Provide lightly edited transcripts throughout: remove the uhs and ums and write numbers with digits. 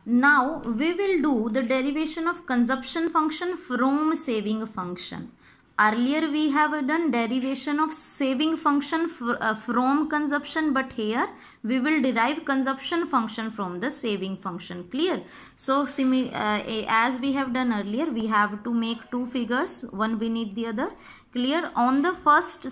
Now we will do the derivation of consumption function from saving function. Earlier we have done derivation of saving function from consumption, but here we will derive consumption function from the saving function. Clear? So as we have done earlier, we have to make two figures, one beneath the other. Clear? On the first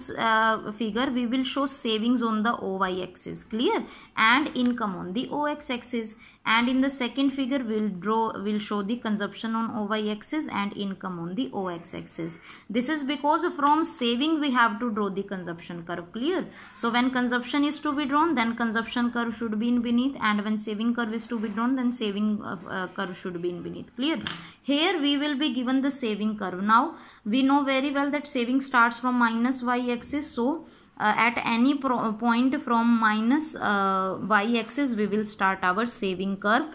figure we will show savings on the OY axis. Clear? And income on the OX axis. And in the second figure we'll show the consumption on OY axis and income on the OX axis. This is because from saving we have to draw the consumption curve. Clear? So when consumption is to be drawn, then consumption curve should be in beneath, and when saving curve is to be drawn, then saving curve should be in beneath. Clear? Here we will be given the saving curve. Now we know very well that saving starts from minus y axis. So at any point from minus y axis we will start our saving curve,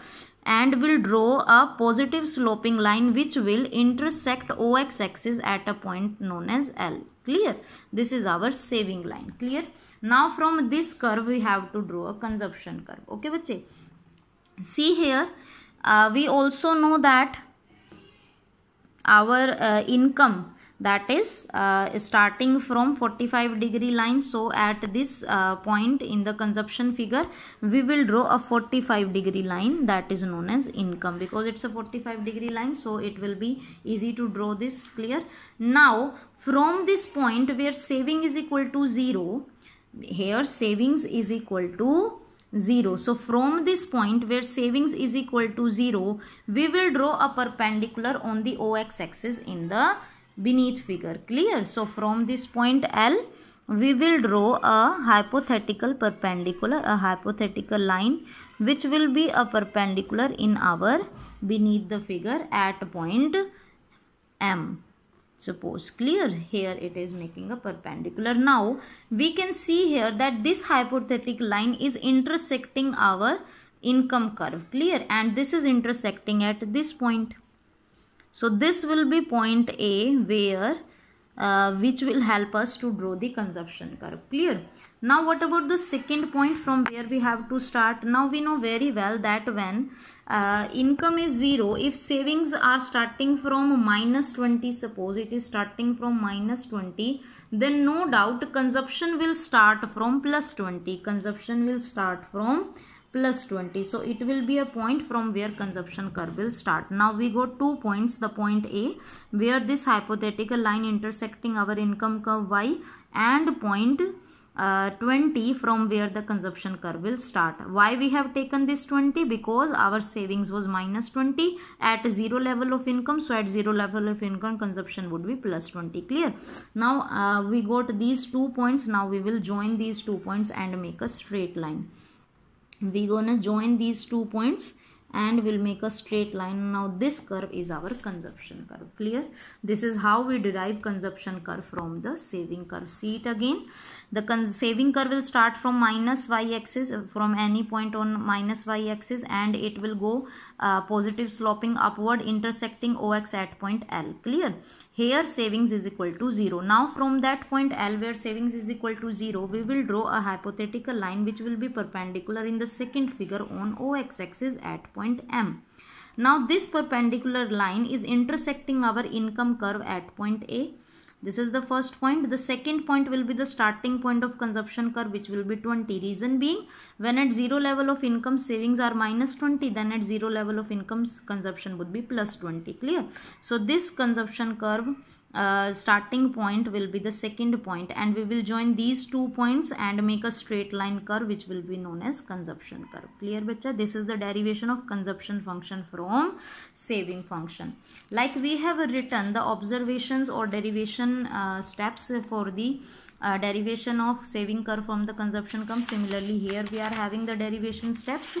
and will draw a positive sloping line which will intersect OX axis at a point known as L. Clear? This is our saving line. Clear? Now from this curve we have to draw a consumption curve. Okay bache? See here, we also know that our income, that is starting from 45-degree line. So at this point in the consumption figure we will draw a 45-degree line, that is known as income, because it's a 45-degree line, so it will be easy to draw this. Clear? Now from this point where saving is equal to 0, here savings is equal to 0. So from this point where savings is equal to 0, we will draw a perpendicular on the OX axis in the beneath figure. Clear? So from this point L we will draw a hypothetical perpendicular, a hypothetical line which will be a perpendicular in our beneath the figure at point M. Suppose. Clear? Here it is making a perpendicular. Now we can see here that this hypothetical line is intersecting our income curve. Clear? And this is intersecting at this point. So this will be point A, where which will help us to draw the consumption curve. Clear? Now what about the second point from where we have to start? Now we know very well that when income is 0, if savings are starting from minus 20, suppose it is starting from minus 20, then no doubt consumption will start from plus 20. Consumption will start from plus 20. So it will be a point from where consumption curve will start. Now we got 2 points. The point A where this hypothetical line intersecting our income curve Y, and point 20 from where the consumption curve will start. Why we have taken this 20? Because our savings was minus 20 at 0 level of income. So at 0 level of income consumption would be plus 20. Clear? Now we got these 2 points. Now we will join these 2 points and make a straight line. We gonna join these 2 points and we'll make a straight line. Now this curve is our consumption curve. Clear? This is how we derive consumption curve from the saving curve. See it again. The saving curve will start from minus y axis, from any point on minus y axis, and it will go positive sloping upward, intersecting OX at point L. Clear? Here savings is equal to 0. Now from that point L where savings is equal to 0, we will draw a hypothetical line which will be perpendicular in the second figure on OX axis at point M. Now this perpendicular line is intersecting our income curve at point A. This is the first point. The second point will be the starting point of consumption curve, which will be 20. Reason being, when at 0 level of income savings are minus 20, then at 0 level of income consumption would be plus 20. Clear? So this consumption curve starting point will be the second point, and we will join these 2 points and make a straight line curve which will be known as consumption curve. Clear bacha? This is the derivation of consumption function from saving function. Like we have written the observations or derivation steps for the derivation of saving curve from the consumption curve. Similarly here we are having the derivation steps.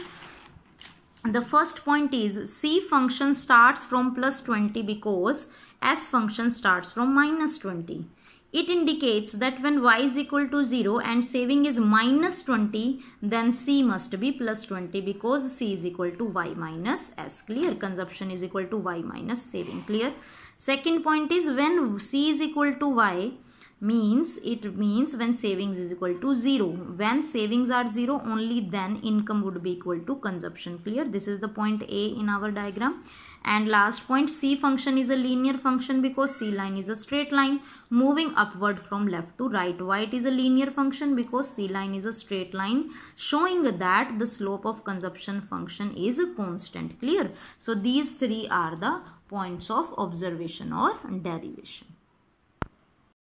The first point is C function starts from plus 20 because S function starts from minus 20. It indicates that when y is equal to 0 and saving is minus 20, then C must be plus 20 because C is equal to y minus S. Clear? Consumption is equal to y minus saving. Clear? Second point is when C is equal to y, means it means when savings is equal to 0. When savings are 0, only then income would be equal to consumption. Clear? This is the point A in our diagram. And last point, C function is a linear function because C line is a straight line moving upward from left to right. Why it is a linear function? Because C line is a straight line showing that the slope of consumption function is constant. Clear? So these three are the points of observation or derivation.